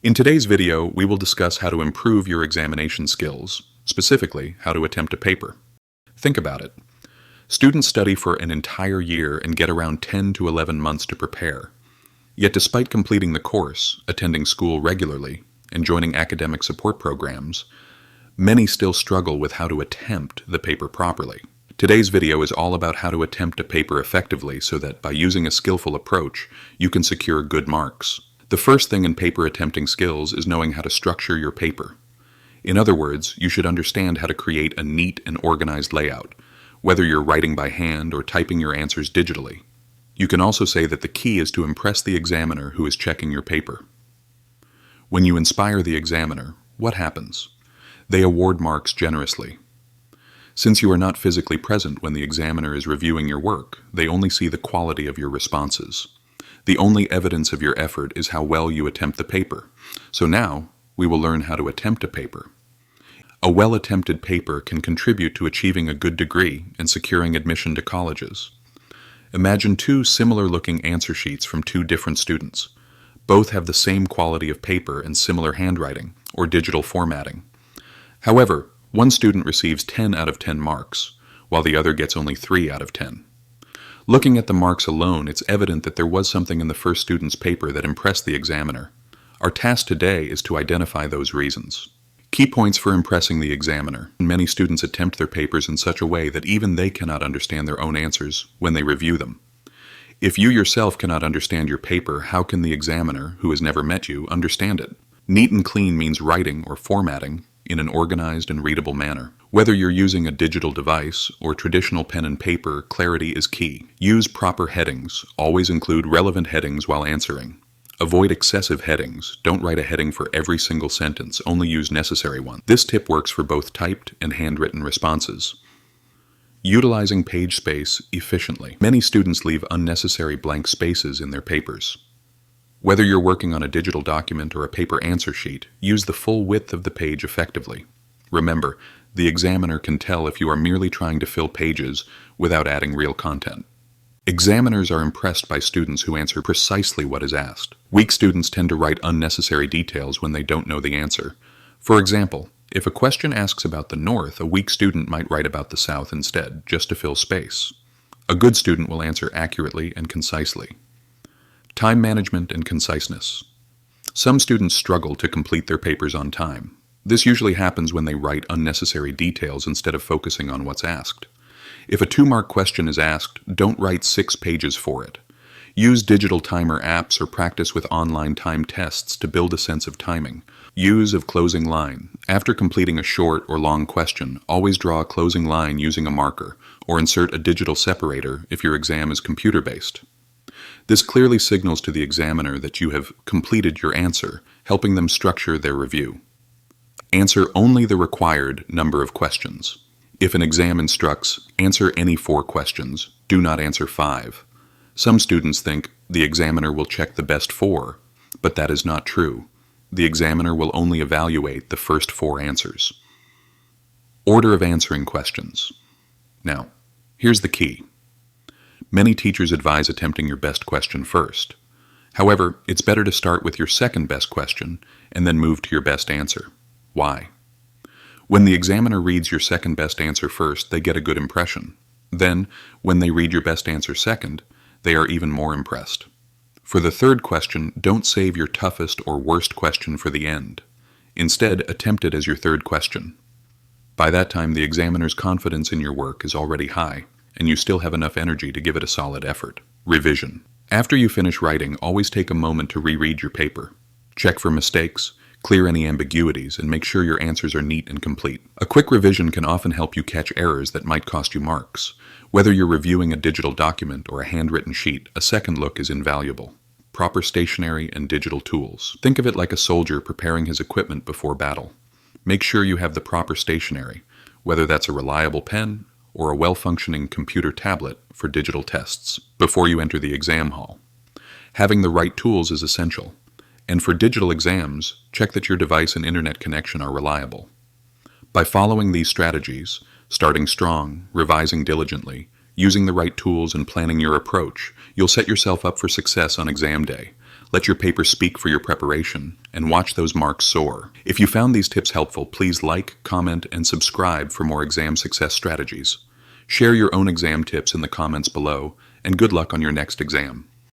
In today's video, we will discuss how to improve your examination skills, specifically how to attempt a paper. Think about it. Students study for an entire year and get around 10 to 11 months to prepare. Yet despite completing the course, attending school regularly, and joining academic support programs, many still struggle with how to attempt the paper properly. Today's video is all about how to attempt a paper effectively so that by using a skillful approach, you can secure good marks. The first thing in paper attempting skills is knowing how to structure your paper. In other words, you should understand how to create a neat and organized layout, whether you're writing by hand or typing your answers digitally. You can also say that the key is to impress the examiner who is checking your paper. When you inspire the examiner, what happens? They award marks generously. Since you are not physically present when the examiner is reviewing your work, they only see the quality of your responses. The only evidence of your effort is how well you attempt the paper. So now, we will learn how to attempt a paper. A well-attempted paper can contribute to achieving a good degree and securing admission to colleges. Imagine two similar-looking answer sheets from two different students. Both have the same quality of paper and similar handwriting, or digital formatting. However, one student receives 10 out of 10 marks, while the other gets only 3 out of 10. Looking at the marks alone, it's evident that there was something in the first student's paper that impressed the examiner. Our task today is to identify those reasons. Key points for impressing the examiner. Many students attempt their papers in such a way that even they cannot understand their own answers when they review them. If you yourself cannot understand your paper, how can the examiner, who has never met you, understand it? Neat and clean means writing or formatting in an organized and readable manner. Whether you're using a digital device or traditional pen and paper, clarity is key. Use proper headings. Always include relevant headings while answering. Avoid excessive headings. Don't write a heading for every single sentence. Only use necessary ones. This tip works for both typed and handwritten responses. Utilizing page space efficiently. Many students leave unnecessary blank spaces in their papers. Whether you're working on a digital document or a paper answer sheet, use the full width of the page effectively. Remember, the examiner can tell if you are merely trying to fill pages without adding real content. Examiners are impressed by students who answer precisely what is asked. Weak students tend to write unnecessary details when they don't know the answer. For example, if a question asks about the North, a weak student might write about the South instead, just to fill space. A good student will answer accurately and concisely. Time management and conciseness. Some students struggle to complete their papers on time. This usually happens when they write unnecessary details instead of focusing on what's asked. If a 2-mark question is asked, don't write 6 pages for it. Use digital timer apps or practice with online time tests to build a sense of timing. Use of closing line. After completing a short or long question, always draw a closing line using a marker, or insert a digital separator if your exam is computer-based. This clearly signals to the examiner that you have completed your answer, helping them structure their review. Answer only the required number of questions. If an exam instructs, answer any 4 questions, do not answer 5. Some students think the examiner will check the best 4, but that is not true. The examiner will only evaluate the first 4 answers. Order of answering questions. Now, here's the key. Many teachers advise attempting your best question first. However, it's better to start with your second best question and then move to your best answer. Why? When the examiner reads your second best answer first, they get a good impression. Then, when they read your best answer second, they are even more impressed. For the third question, don't save your toughest or worst question for the end. Instead, attempt it as your third question. By that time, the examiner's confidence in your work is already high, and you still have enough energy to give it a solid effort. Revision. After you finish writing, always take a moment to reread your paper. Check for mistakes, clear any ambiguities, and make sure your answers are neat and complete. A quick revision can often help you catch errors that might cost you marks. Whether you're reviewing a digital document or a handwritten sheet, a second look is invaluable. Proper stationery and digital tools. Think of it like a soldier preparing his equipment before battle. Make sure you have the proper stationery, whether that's a reliable pen or a well-functioning computer tablet for digital tests, before you enter the exam hall. Having the right tools is essential. And for digital exams, check that your device and internet connection are reliable. By following these strategies, starting strong, revising diligently, using the right tools and planning your approach, you'll set yourself up for success on exam day. Let your paper speak for your preparation, and watch those marks soar. If you found these tips helpful, please like, comment, and subscribe for more exam success strategies. Share your own exam tips in the comments below, and good luck on your next exam.